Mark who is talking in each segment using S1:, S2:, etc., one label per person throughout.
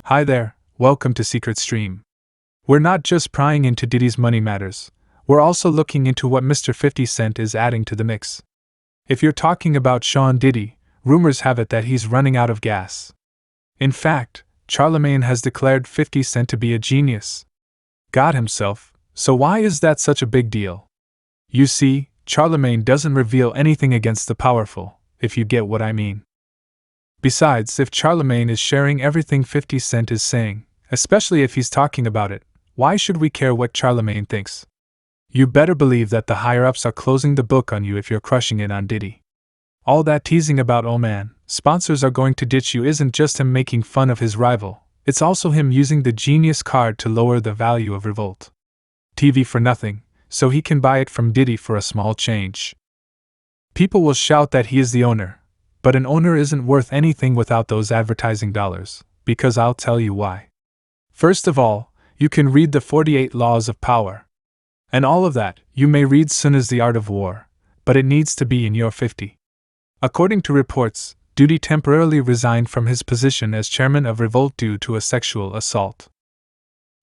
S1: Hi there, welcome to Secret Stream. We're not just prying into Diddy's money matters, we're also looking into what Mr. 50 Cent is adding to the mix. If you're talking about Sean Diddy, rumors have it that he's running out of gas. In fact, Charlamagne has declared 50 Cent to be a genius. God himself, so why is that such a big deal? You see, Charlamagne doesn't reveal anything against the powerful, if you get what I mean. Besides, if Charlamagne is sharing everything 50 Cent is saying, especially if he's talking about it, why should we care what Charlamagne thinks? You better believe that the higher-ups are closing the book on you if you're crushing it on Diddy. All that teasing about, oh man, sponsors are going to ditch you isn't just him making fun of his rival, it's also him using the genius card to lower the value of Revolt TV for nothing, so he can buy it from Diddy for a small change. People will shout that he is the owner, but an owner isn't worth anything without those advertising dollars, because I'll tell you why. First of all, you can read the 48 Laws of Power. And all of that, you may read soon as The Art of War, but it needs to be in your 50. According to reports, Diddy temporarily resigned from his position as chairman of Revolt due to a sexual assault.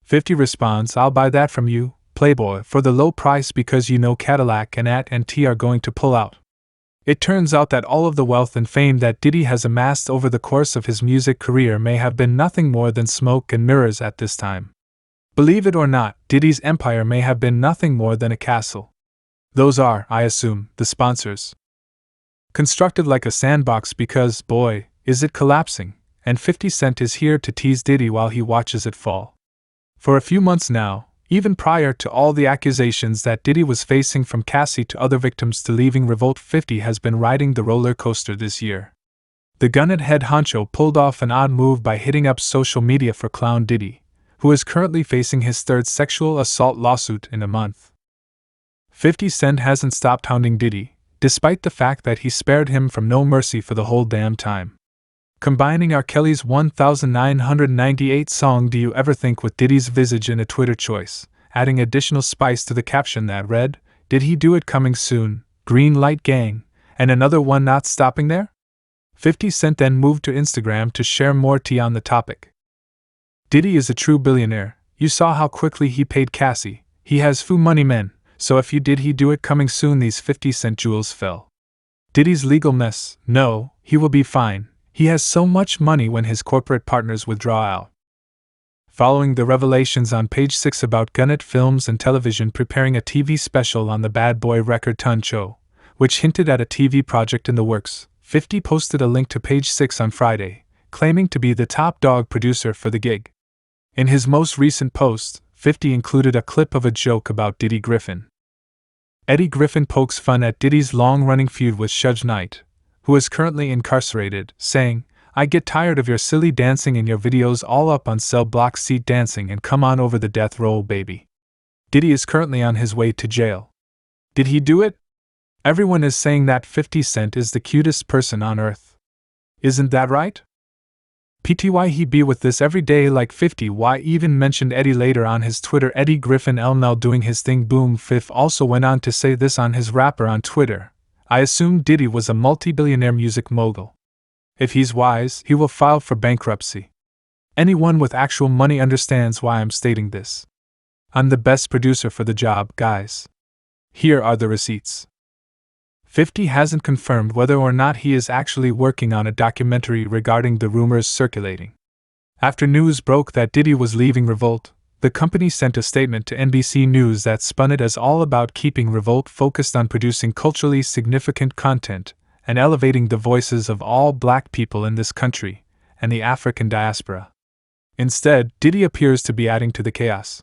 S1: 50 responds, I'll buy that from you, Playboy, for the low price because you know Cadillac and AT&T are going to pull out. It turns out that all of the wealth and fame that Diddy has amassed over the course of his music career may have been nothing more than smoke and mirrors at this time. Believe it or not, Diddy's empire may have been nothing more than a castle. Those are, I assume, the sponsors. Constructed like a sandbox because, boy, is it collapsing, and 50 Cent is here to tease Diddy while he watches it fall. For a few months now, even prior to all the accusations that Diddy was facing from Cassie to other victims to leaving Revolt, 50 has been riding the roller coaster this year. The gunhead head honcho pulled off an odd move by hitting up social media for clown Diddy, who is currently facing his third sexual assault lawsuit in a month. 50 Cent hasn't stopped hounding Diddy, despite the fact that he spared him from no mercy for the whole damn time. Combining R. Kelly's 1998 song Do You Ever Think with Diddy's visage in a Twitter choice, adding additional spice to the caption that read, Did he do it coming soon, Green Light Gang, and another one not stopping there? 50 Cent then moved to Instagram to share more tea on the topic. Diddy is a true billionaire, you saw how quickly he paid Cassie, he has foo money men, so if you did he do it coming soon these 50 Cent jewels fell. Diddy's legal mess, no, he will be fine. He has so much money when his corporate partners withdraw out. Following the revelations on page 6 about Gannett Films and Television preparing a TV special on the Bad Boy record Tuncho, which hinted at a TV project in the works, 50 posted a link to page 6 on Friday, claiming to be the top dog producer for the gig. In his most recent post, 50 included a clip of a joke about Diddy Griffin. Eddie Griffin pokes fun at Diddy's long-running feud with Suge Knight, who is currently incarcerated, saying, I get tired of your silly dancing in your videos all up on cell block seat dancing and come on over the death row, baby. Diddy is currently on his way to jail. Did he do it? Everyone is saying that 50 Cent is the cutest person on earth. Isn't that right? PTY he be with this every day like 50Y even mentioned Eddie later on his Twitter. Eddie Griffin Elmel doing his thing. Boom. Fifth also went on to say this on his rapper on Twitter. I assume Diddy was a multi-billionaire music mogul. If he's wise, he will file for bankruptcy. Anyone with actual money understands why I'm stating this. I'm the best producer for the job, guys. Here are the receipts. 50 hasn't confirmed whether or not he is actually working on a documentary regarding the rumors circulating. After news broke that Diddy was leaving Revolt, the company sent a statement to NBC News that spun it as all about keeping Revolt focused on producing culturally significant content and elevating the voices of all black people in this country and the African diaspora. Instead, Diddy appears to be adding to the chaos.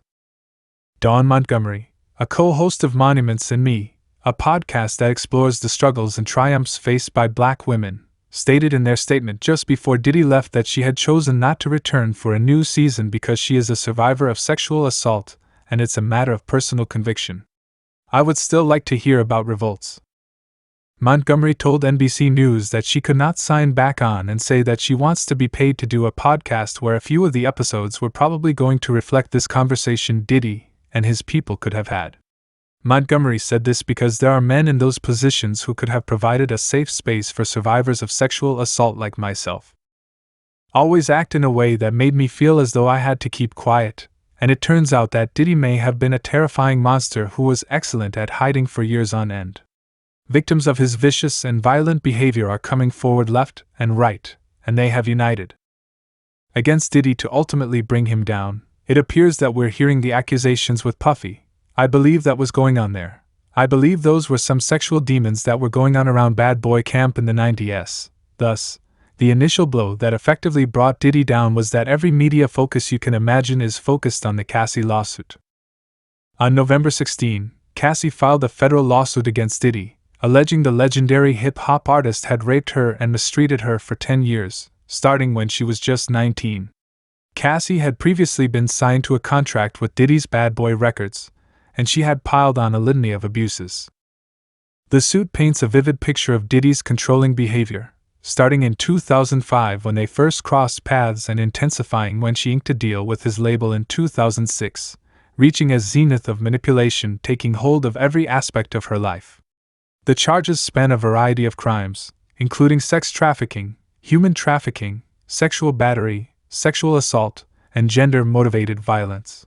S1: Dawn Montgomery, a co-host of Monuments and Me, a podcast that explores the struggles and triumphs faced by black women, stated in their statement just before Diddy left that she had chosen not to return for a new season because she is a survivor of sexual assault and it's a matter of personal conviction. I would still like to hear about Revolts. Montgomery told NBC News that she could not sign back on and say that she wants to be paid to do a podcast where a few of the episodes were probably going to reflect this conversation Diddy and his people could have had. Montgomery said this because there are men in those positions who could have provided a safe space for survivors of sexual assault like myself. always act in a way that made me feel as though I had to keep quiet, and it turns out that Diddy may have been a terrifying monster who was excellent at hiding for years on end. Victims of his vicious and violent behavior are coming forward left and right, and they have united against Diddy to ultimately bring him down. It appears that we're hearing the accusations with Puffy. I believe that was going on there. I believe those were some sexual demons that were going on around Bad Boy Camp in the 90s. Thus, the initial blow that effectively brought Diddy down was that every media focus you can imagine is focused on the Cassie lawsuit. On November 16, Cassie filed a federal lawsuit against Diddy, alleging the legendary hip-hop artist had raped her and mistreated her for 10 years, starting when she was just 19. Cassie had previously been signed to a contract with Diddy's Bad Boy Records, and she had piled on a litany of abuses. The suit paints a vivid picture of Diddy's controlling behavior, starting in 2005 when they first crossed paths and intensifying when she inked a deal with his label in 2006, reaching a zenith of manipulation taking hold of every aspect of her life. The charges span a variety of crimes, including sex trafficking, human trafficking, sexual battery, sexual assault, and gender-motivated violence.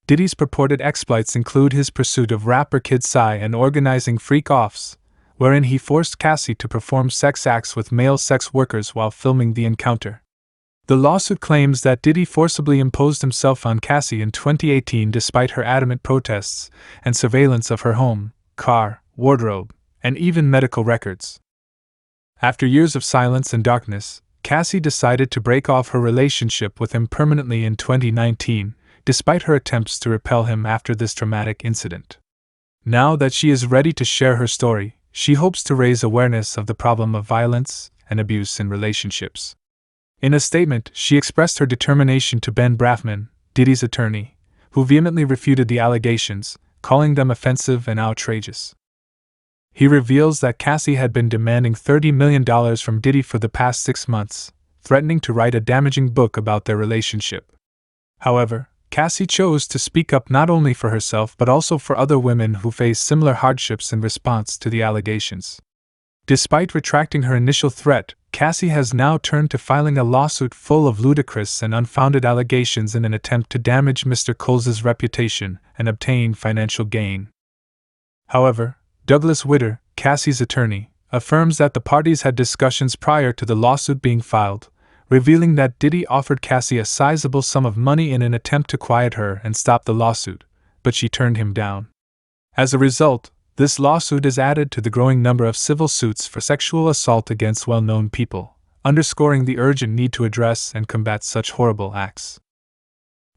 S1: Diddy's purported exploits include his pursuit of rapper Kid Psy and organizing freak-offs, wherein he forced Cassie to perform sex acts with male sex workers while filming the encounter. The lawsuit claims that Diddy forcibly imposed himself on Cassie in 2018 despite her adamant protests and surveillance of her home, car, wardrobe, and even medical records. After years of silence and darkness, Cassie decided to break off her relationship with him permanently in 2019, despite her attempts to repel him after this traumatic incident. Now that she is ready to share her story, she hopes to raise awareness of the problem of violence and abuse in relationships. In a statement, she expressed her determination to Ben Brafman, Diddy's attorney, who vehemently refuted the allegations, calling them offensive and outrageous. He reveals that Cassie had been demanding $30 million from Diddy for the past 6 months, threatening to write a damaging book about their relationship. However, Cassie chose to speak up not only for herself but also for other women who face similar hardships in response to the allegations. Despite retracting her initial threat, Cassie has now turned to filing a lawsuit full of ludicrous and unfounded allegations in an attempt to damage Mr. Coles's reputation and obtain financial gain. However, Douglas Witter, Cassie's attorney, affirms that the parties had discussions prior to the lawsuit being filed, revealing that Diddy offered Cassie a sizable sum of money in an attempt to quiet her and stop the lawsuit, but she turned him down. As a result, this lawsuit is added to the growing number of civil suits for sexual assault against well-known people, underscoring the urgent need to address and combat such horrible acts.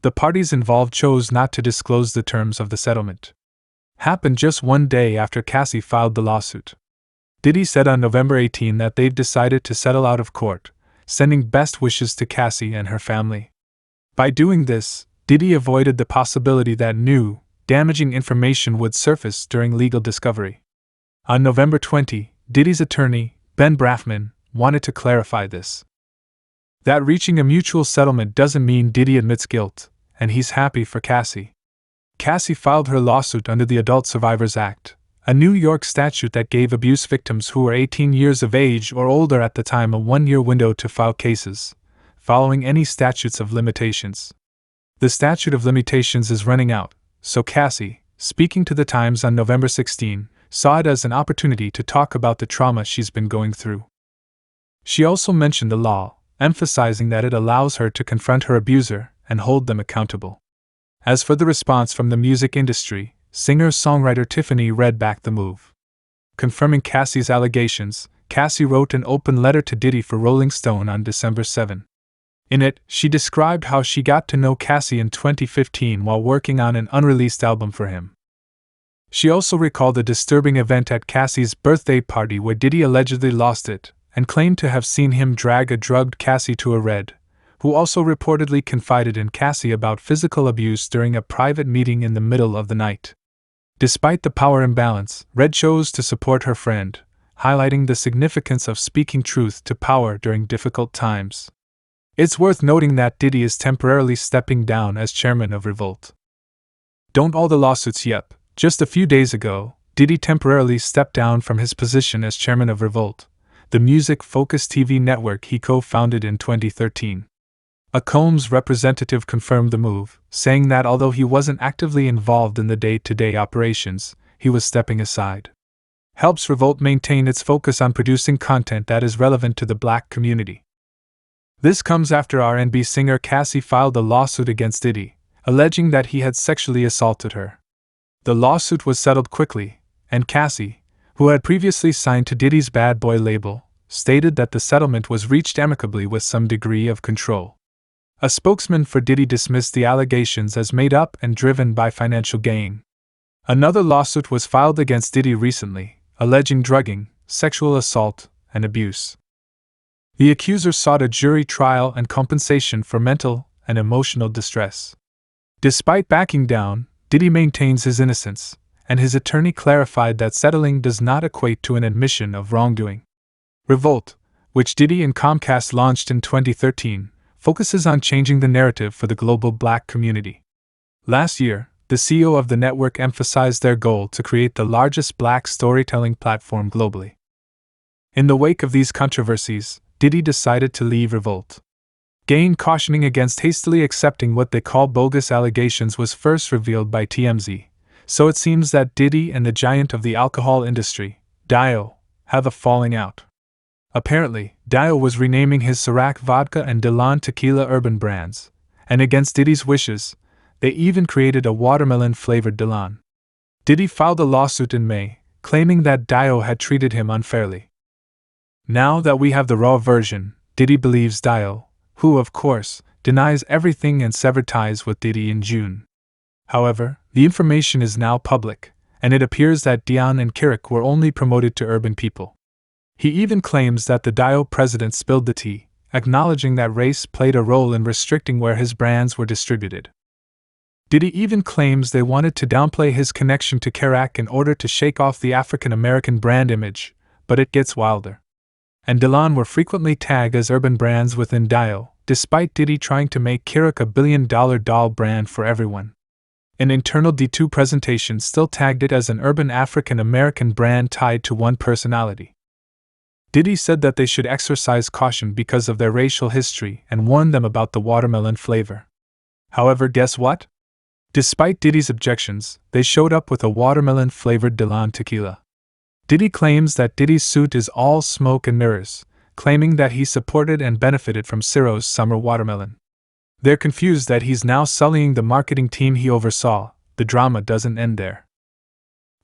S1: The parties involved chose not to disclose the terms of the settlement. Happened just one day after Cassie filed the lawsuit. Diddy said on November 18 that they've decided to settle out of court, sending best wishes to Cassie and her family. By doing this, Diddy avoided the possibility that new, damaging information would surface during legal discovery. On November 20, Diddy's attorney, Ben Brafman, wanted to clarify this. That reaching a mutual settlement doesn't mean Diddy admits guilt, and he's happy for Cassie. Cassie filed her lawsuit under the Adult Survivors Act, a New York statute that gave abuse victims who were 18 years of age or older at the time a 1-year window to file cases, following any statutes of limitations. The statute of limitations is running out, so Cassie, speaking to The Times on November 16, saw it as an opportunity to talk about the trauma she's been going through. She also mentioned the law, emphasizing that it allows her to confront her abuser and hold them accountable. As for the response from the music industry, singer-songwriter Tiffany read back the move. Confirming Cassie's allegations, Cassie wrote an open letter to Diddy for Rolling Stone on December 7. In it, she described how she got to know Cassie in 2015 while working on an unreleased album for him. She also recalled a disturbing event at Cassie's birthday party where Diddy allegedly lost it, and claimed to have seen him drag a drugged Cassie to a Red, who also reportedly confided in Cassie about physical abuse during a private meeting in the middle of the night. Despite the power imbalance, Red chose to support her friend, highlighting the significance of speaking truth to power during difficult times. It's worth noting that Diddy is temporarily stepping down as chairman of Revolt. Don't all the lawsuits yep. Just a few days ago, Diddy temporarily stepped down from his position as chairman of Revolt, the music-focused TV network he co-founded in 2013. A Combs representative confirmed the move, saying that although he wasn't actively involved in the day-to-day operations, he was stepping aside. Helps Revolt maintain its focus on producing content that is relevant to the Black community. This comes after R&B singer Cassie filed a lawsuit against Diddy, alleging that he had sexually assaulted her. The lawsuit was settled quickly, and Cassie, who had previously signed to Diddy's Bad Boy label, stated that the settlement was reached amicably with some degree of control. A spokesman for Diddy dismissed the allegations as made up and driven by financial gain. Another lawsuit was filed against Diddy recently, alleging drugging, sexual assault, and abuse. The accusers sought a jury trial and compensation for mental and emotional distress. Despite backing down, Diddy maintains his innocence, and his attorney clarified that settling does not equate to an admission of wrongdoing. Revolt, which Diddy and Comcast launched in 2013, focuses on changing the narrative for the global Black community. Last year, the CEO of the network emphasized their goal to create the largest Black storytelling platform globally. In the wake of these controversies, Diddy decided to leave Revolt. Gain cautioning against hastily accepting what they call bogus allegations was first revealed by TMZ, so it seems that Diddy and the giant of the alcohol industry, Dio, have a falling out. Apparently, Dio was renaming his Ciroc vodka and Dylan tequila urban brands, and against Diddy's wishes, they even created a watermelon-flavored Dylan. Diddy filed a lawsuit in May, claiming that Dio had treated him unfairly. Now that we have the raw version, Diddy believes Dio, who, of course, denies everything and severed ties with Diddy in June. However, the information is now public, and it appears that Dion and Kirik were only promoted to urban people. He even claims that the Dio president spilled the tea, acknowledging that race played a role in restricting where his brands were distributed. Diddy even claims they wanted to downplay his connection to Kirik in order to shake off the African-American brand image, but it gets wilder. And Dylan were frequently tagged as urban brands within Dio, despite Diddy trying to make Kirik a billion-dollar doll brand for everyone. An internal D2 presentation still tagged it as an urban African-American brand tied to one personality. Diddy said that they should exercise caution because of their racial history and warned them about the watermelon flavor. However, guess what? Despite Diddy's objections, they showed up with a watermelon-flavored Dylan tequila. Diddy claims that Diddy's suit is all smoke and mirrors, claiming that he supported and benefited from Ciro's summer watermelon. They're confused that he's now sullying the marketing team he oversaw. The drama doesn't end there.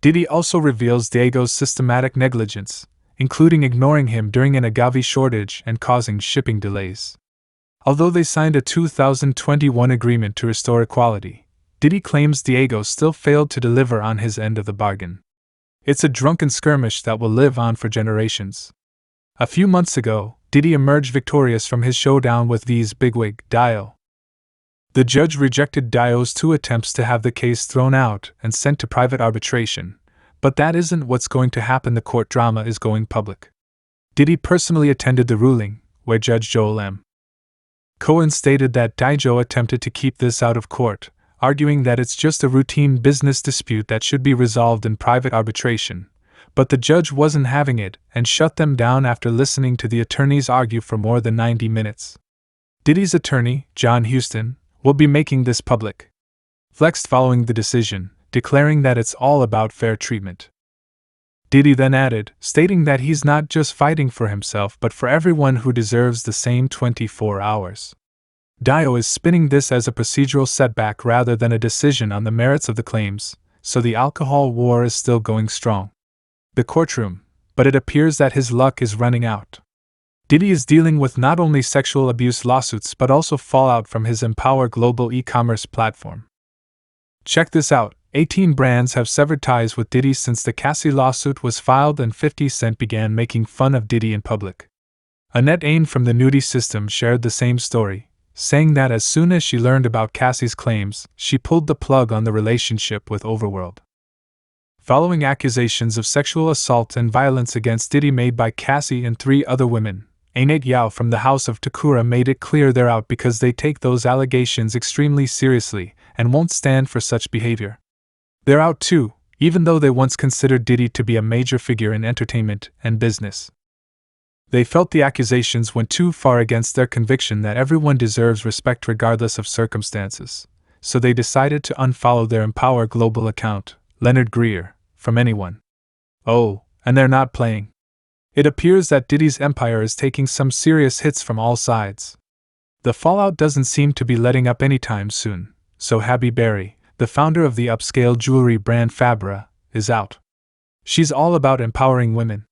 S1: Diddy also reveals Diego's systematic negligence, including ignoring him during an agave shortage and causing shipping delays. Although they signed a 2021 agreement to restore equality, Diddy claims Diego still failed to deliver on his end of the bargain. It's a drunken skirmish that will live on for generations. A few months ago, Diddy emerged victorious from his showdown with V's bigwig, Dio. The judge rejected Dio's 2 attempts to have the case thrown out and sent to private arbitration, but that isn't what's going to happen. The court drama is going public. Diddy personally attended the ruling, where Judge Joel M. Cohen stated that Dio attempted to keep this out of court, arguing that it's just a routine business dispute that should be resolved in private arbitration, but the judge wasn't having it and shut them down after listening to the attorneys argue for more than 90 minutes. Diddy's attorney, John Huston, will be making this public. Flexed following the decision, declaring that it's all about fair treatment. Diddy then added, stating that he's not just fighting for himself but for everyone who deserves the same 24 hours. Dio is spinning this as a procedural setback rather than a decision on the merits of the claims, so the alcohol war is still going strong. The courtroom, but it appears that his luck is running out. Diddy is dealing with not only sexual abuse lawsuits but also fallout from his Empower global e-commerce platform. Check this out. 18 brands have severed ties with Diddy since the Cassie lawsuit was filed and 50 Cent began making fun of Diddy in public. Annette Ain from the Nudie System shared the same story, saying that as soon as she learned about Cassie's claims, she pulled the plug on the relationship with Overworld. Following accusations of sexual assault and violence against Diddy made by Cassie and 3 other women, Annette Yao from the House of Takura made it clear they're out because they take those allegations extremely seriously and won't stand for such behavior. They're out too, even though they once considered Diddy to be a major figure in entertainment and business. They felt the accusations went too far against their conviction that everyone deserves respect regardless of circumstances, so they decided to unfollow their Empower Global account, Leonard Greer, from anyone. Oh, and they're not playing. It appears that Diddy's empire is taking some serious hits from all sides. The fallout doesn't seem to be letting up anytime soon, so Halle Berry, the founder of the upscale jewelry brand Fabra, is out. She's all about empowering women.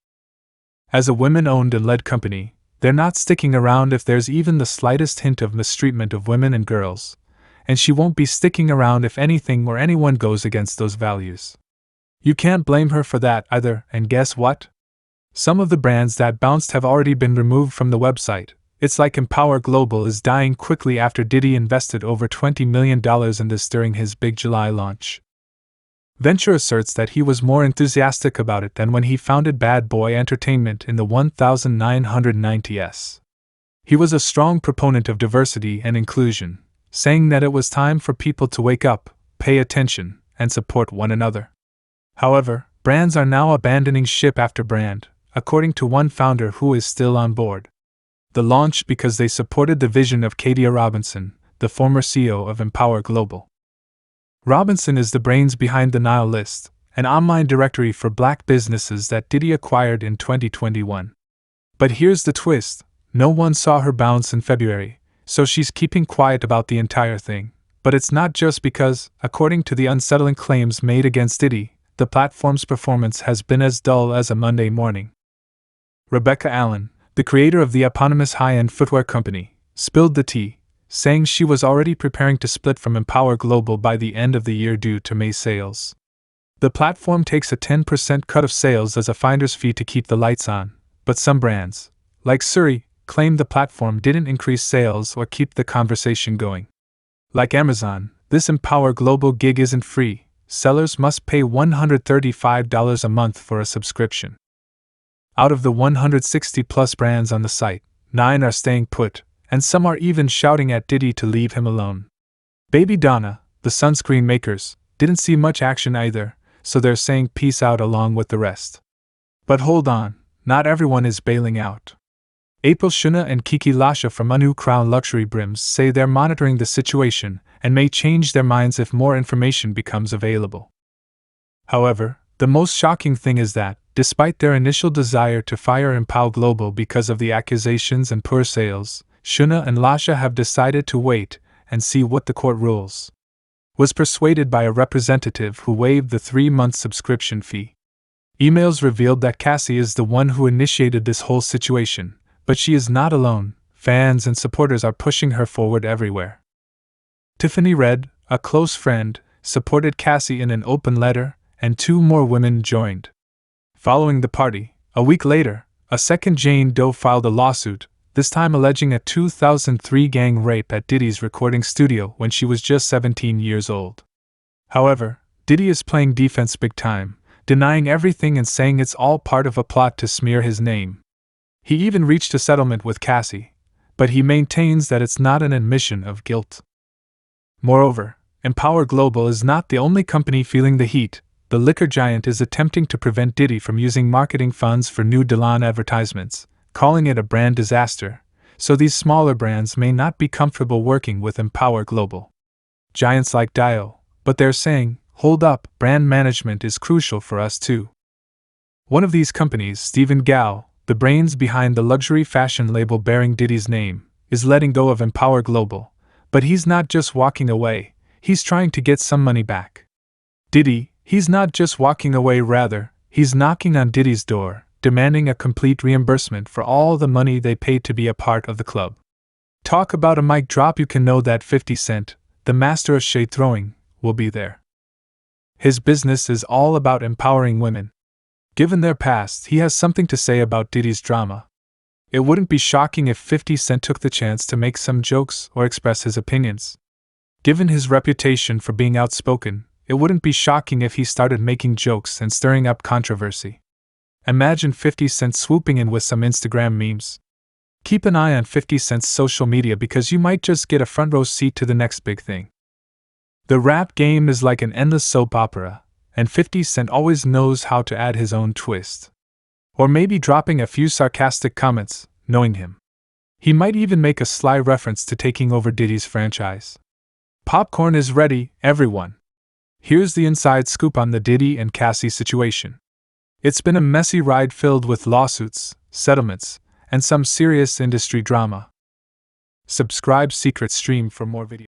S1: As a women-owned and led company, they're not sticking around if there's even the slightest hint of mistreatment of women and girls, and she won't be sticking around if anything or anyone goes against those values. You can't blame her for that either, and guess what? Some of the brands that bounced have already been removed from the website. It's like Empower Global is dying quickly after Diddy invested over $20 million in this during his big July launch. Venture asserts that he was more enthusiastic about it than when he founded Bad Boy Entertainment in the 1990s. He was a strong proponent of diversity and inclusion, saying that it was time for people to wake up, pay attention, and support one another. However, brands are now abandoning ship after brand, according to one founder who is still on board. The launch because they supported the vision of Katia Robinson, the former CEO of Empower Global. Robinson is the brains behind the Nile List, an online directory for black businesses that Diddy acquired in 2021. But here's the twist: no one saw her bounce in February, so she's keeping quiet about the entire thing. But it's not just because, according to the unsettling claims made against Diddy, the platform's performance has been as dull as a Monday morning. Rebecca Allen, the creator of the eponymous high-end footwear company, spilled the tea, saying she was already preparing to split from Empower Global by the end of the year due to May sales. The platform takes a 10% cut of sales as a finder's fee to keep the lights on, but some brands, like Surrey, claim the platform didn't increase sales or keep the conversation going. Like Amazon, this Empower Global gig isn't free. Sellers must pay $135 a month for a subscription. Out of the 160-plus brands on the site, 9 are staying put, and some are even shouting at Diddy to leave him alone. Baby Donna, the sunscreen makers, didn't see much action either, so they're saying peace out along with the rest. But hold on, not everyone is bailing out. April Shuna and Kiki Lasha from Anu Crown Luxury Brims say they're monitoring the situation and may change their minds if more information becomes available. However, the most shocking thing is that, despite their initial desire to fire Empower Global because of the accusations and poor sales, Shuna and Lasha have decided to wait and see what the court rules. Was persuaded by a representative who waived the 3-month subscription fee. Emails revealed that Cassie is the one who initiated this whole situation, but she is not alone. Fans and supporters are pushing her forward everywhere. Tiffany Red, a close friend, supported Cassie in an open letter, and 2 more women joined. Following the party, a week later, a second Jane Doe filed a lawsuit, this time alleging a 2003 gang rape at Diddy's recording studio when she was just 17 years old. However, Diddy is playing defense big time, denying everything and saying it's all part of a plot to smear his name. He even reached a settlement with Cassie, but he maintains that it's not an admission of guilt. Moreover, Empower Global is not the only company feeling the heat. The liquor giant is attempting to prevent Diddy from using marketing funds for new Delon advertisements, calling it a brand disaster, so these smaller brands may not be comfortable working with Empower Global. Giants like Dio, but they're saying, hold up, brand management is crucial for us too. One of these companies, Stephen Gao, the brains behind the luxury fashion label bearing Diddy's name, is letting go of Empower Global, but he's not just walking away, he's trying to get some money back. Diddy, he's not just walking away, rather, he's knocking on Diddy's door, demanding a complete reimbursement for all the money they paid to be a part of the club. Talk about a mic drop. You can know that 50 Cent, the master of shade throwing, will be there. His business is all about empowering women. Given their past, he has something to say about Diddy's drama. It wouldn't be shocking if 50 Cent took the chance to make some jokes or express his opinions. Given his reputation for being outspoken, it wouldn't be shocking if he started making jokes and stirring up controversy. Imagine 50 Cent swooping in with some Instagram memes. Keep an eye on 50 Cent's social media because you might just get a front row seat to the next big thing. The rap game is like an endless soap opera, and 50 Cent always knows how to add his own twist. Or maybe dropping a few sarcastic comments, knowing him. He might even make a sly reference to taking over Diddy's franchise. Popcorn is ready, everyone. Here's the inside scoop on the Diddy and Cassie situation. It's been a messy ride filled with lawsuits, settlements, and some serious industry drama. Subscribe Secret Stream for more videos.